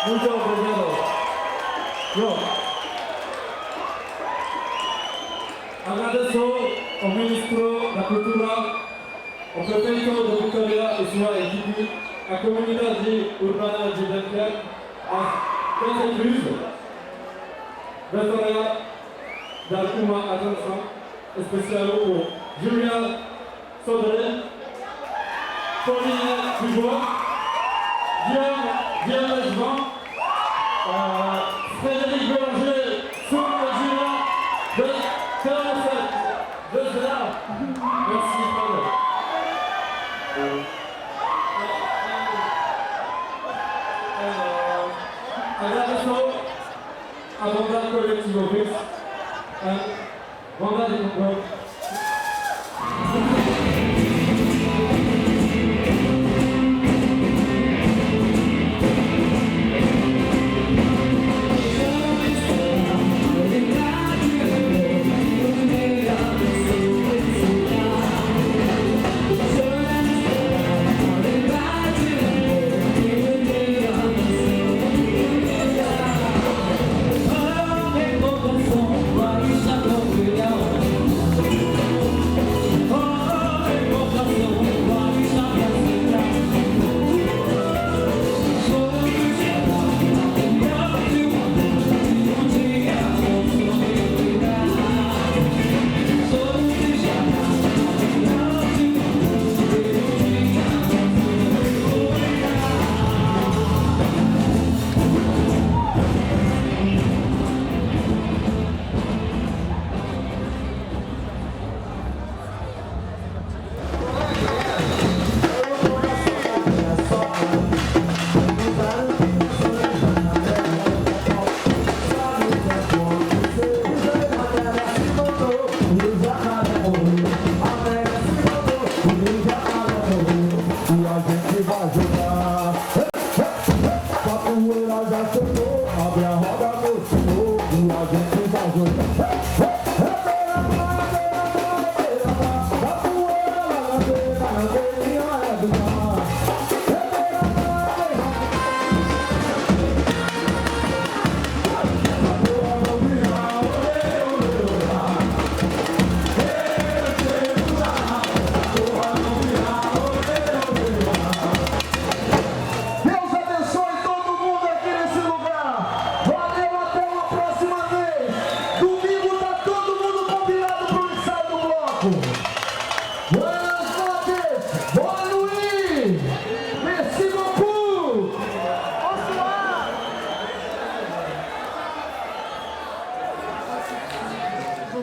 Muito obrigado. Yo. Agradeço ao Ministro da Cultura, ao Prefeito de Vitória e sua equipe, à comunidade urbana de Dunkerque, à Conselho, gostaria de dar uma atenção especial ao Julia Sodré, Pauline Dubois, Diane Lejvan, Frédéric Bélanger, Soumé Julien, de Terre de Zéla. Merci, Frédéric. Agradeço a banda coletiva Vix, banda de controle.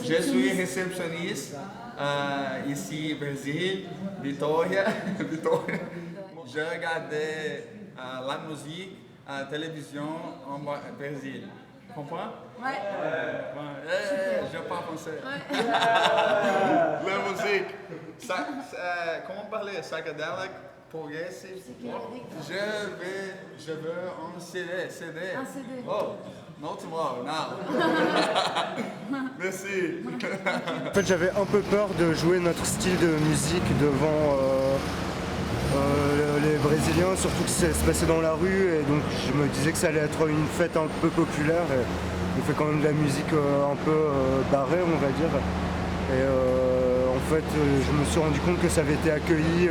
Je suis réceptionniste ici au Brésil, Vitória. Je regardais la musique à la télévision au Brésil. Tu comprends? Ouais. Je parle français. Ouais. La musique. Comment parler? Psychedelic, progressive. Je veux un CD. Un CD. Oh. No tomorrow, now. Merci. En fait, j'avais un peu peur de jouer notre style de musique devant les Brésiliens, surtout que ça se passait dans la rue, et donc je me disais que ça allait être une fête un peu populaire. Et on fait quand même de la musique un peu barrée, on va dire. Et en fait, je me suis rendu compte que ça avait été accueilli.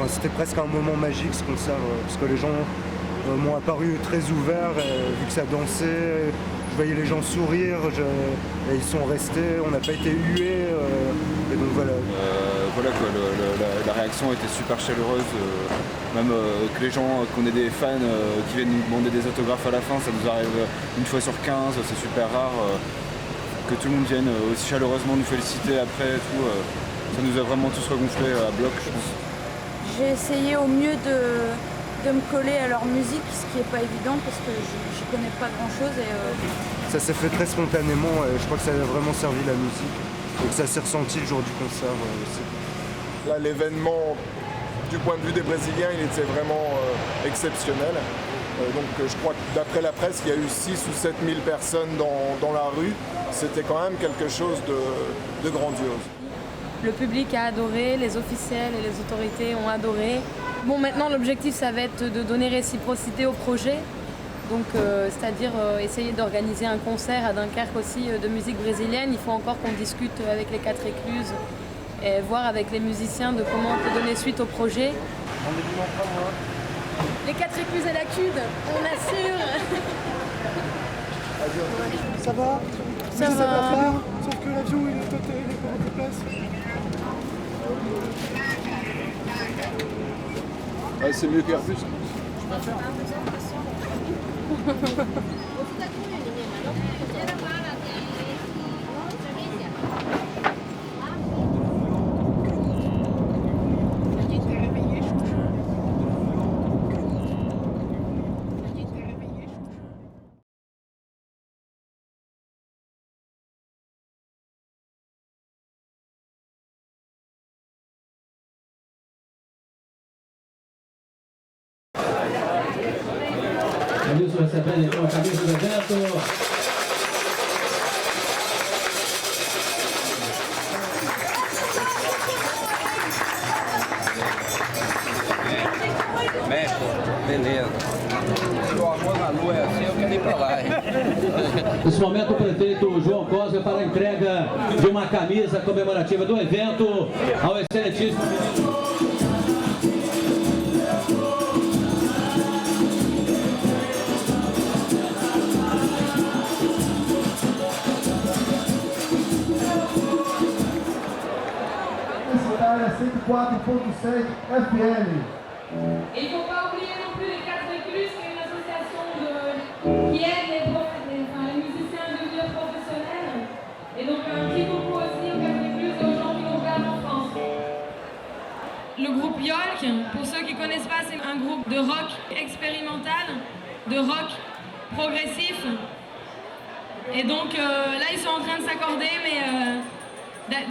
C'était presque un moment magique ce concert, parce que les gens m'ont apparu très ouverts, et vu que ça dansait, je voyais les gens sourire, et ils sont restés, on n'a pas été hués, et donc voilà. voilà, quoi, la réaction était super chaleureuse. Même que les gens, qu'on ait des fans qui viennent nous demander des autographes à la fin, ça nous arrive une fois sur 15, c'est super rare. Que tout le monde vienne aussi chaleureusement nous féliciter après et tout, ça nous a vraiment tous regonflé à bloc, je pense. J'ai essayé au mieux de me coller à leur musique, ce qui n'est pas évident parce que je ne connais pas grand-chose. Ça s'est fait très spontanément et je crois que ça a vraiment servi la musique. Et que ça s'est ressenti le jour du concert aussi. Là, l'événement, du point de vue des Brésiliens, il était vraiment exceptionnel. Donc je crois que d'après la presse, il y a eu 6 ou 7 000 personnes dans la rue. C'était quand même quelque chose de grandiose. Le public a adoré, les officiels et les autorités ont adoré. Bon, maintenant l'objectif ça va être de donner réciprocité au projet. Donc c'est-à-dire essayer d'organiser un concert à Dunkerque aussi de musique brésilienne. Il faut encore qu'on discute avec les 4 écluses et voir avec les musiciens de comment on peut donner suite au projet. Les 4 écluses et la CUD, on assure. Ça va? Ça va. Faire, sauf que l'avion il est total, il est pas beaucoup de place. Ouais, c'est mieux qu'Airbus. Adilson recebendo então a camisa do evento. Beleza. O amor na lua é assim, eu quero ir pra lá. Nesse momento, o prefeito João Cosme para a entrega de uma camisa comemorativa do evento ao excelentíssimo. Área 104.7 FM. Il ne faut pas oublier non plus les 4 écluses, qui est une association qui aide les musiciens à devenir professionnels. Et donc un petit coucou aussi aux 4 écluses et aux gens qui nous regardent en France. Le groupe Yolk, pour ceux qui ne connaissent pas, c'est un groupe de rock expérimental, de rock progressif. Et donc là, ils sont en train de s'accorder, mais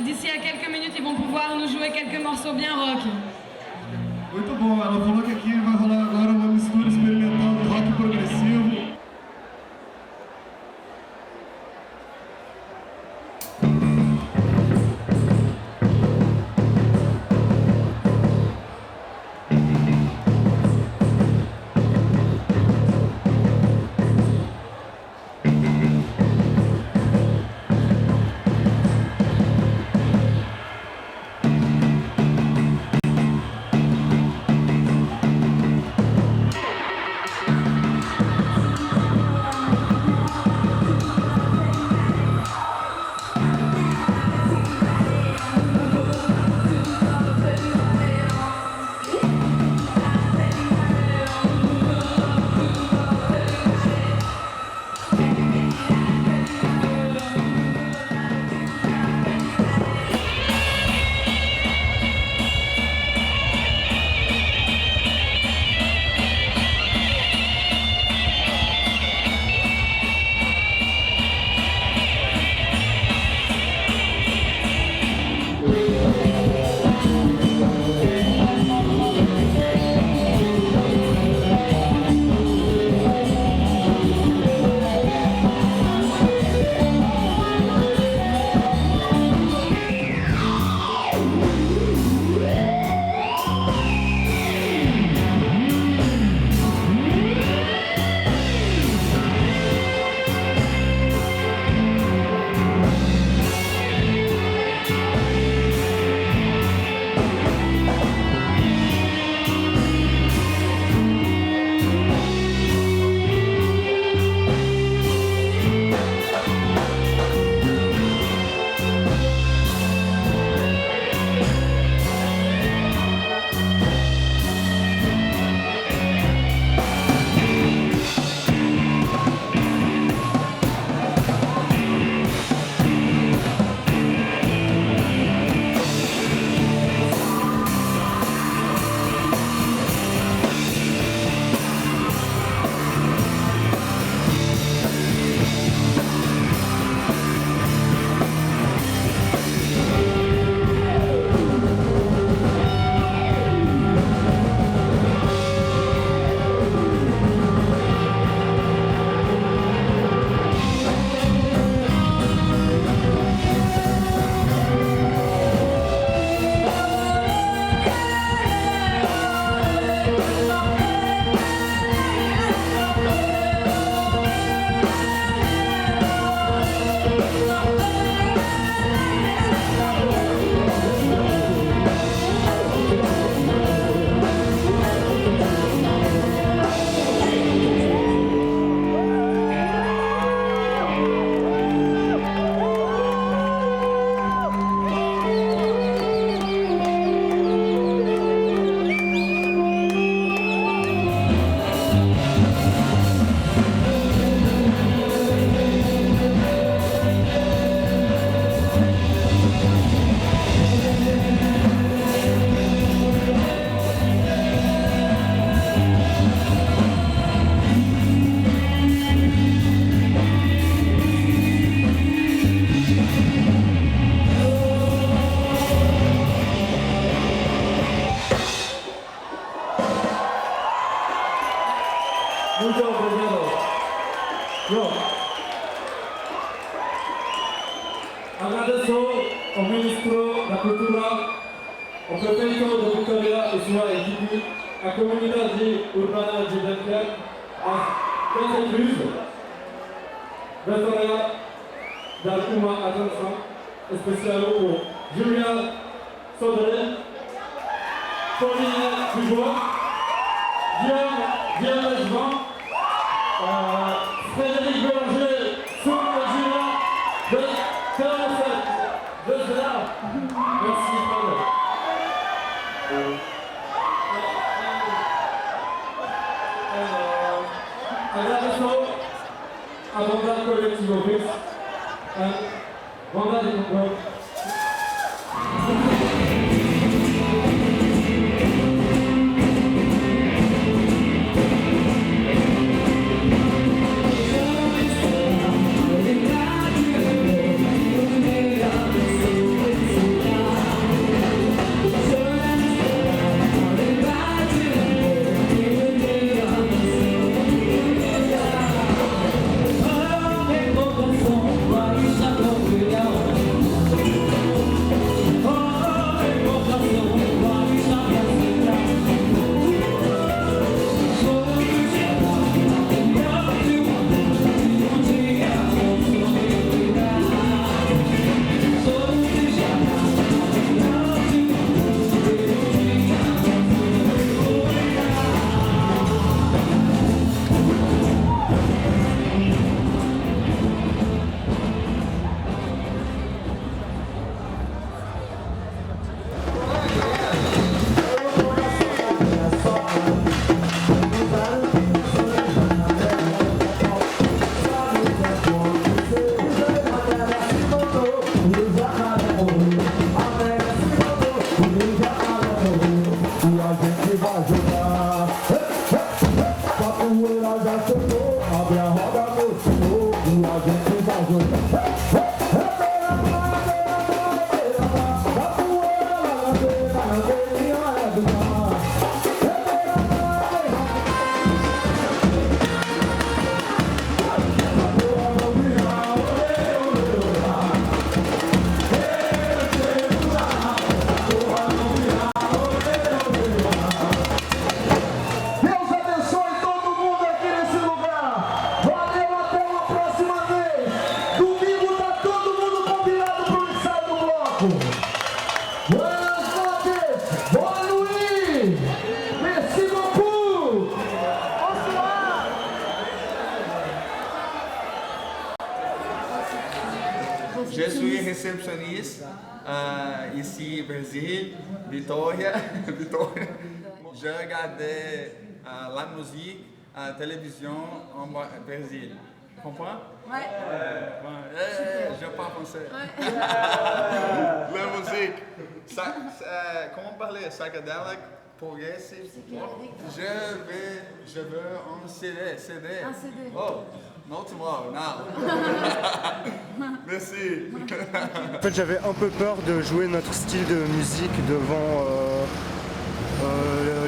d'ici à quelques minutes, ils vont pouvoir nous jouer quelques morceaux bien rock. Muito bom, ela falou que aqui vai rolar agora uma mistura experimental de rock progressivo. Muito obrigado. Pronto. Agradeço ao Ministro da Cultura, ao Prefeito de Bucaria e sua equipe, à comunidade urbana de Dunkerque, à Santa Cruz, gostaria de dar uma atenção especial ao Julia Sodré, Pauline Dubois, Diane Lejean, Frédéric Bélanger, Soumia Gina, de 47, de là. Merci, Paul. Agradeço a bondade coletiva Obis, a bondade do povo. Je suis réceptionniste ici au Brésil, Vitória. Je regardais la musique à la télévision au Brésil. Comprends? Ouais. Je parle français. La musique. Comment parler? Psychedelic, progressive. Je veux un CD. Un CD. Oh, not tomorrow, now. Merci. En fait, j'avais un peu peur de jouer notre style de musique devant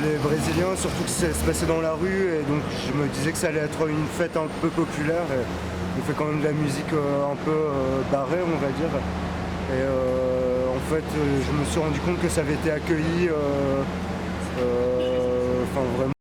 les Brésiliens, surtout que ça se passait dans la rue, et donc je me disais que ça allait être une fête un peu populaire. Et on fait quand même de la musique un peu barrée, on va dire. Et en fait, je me suis rendu compte que ça avait été accueilli vraiment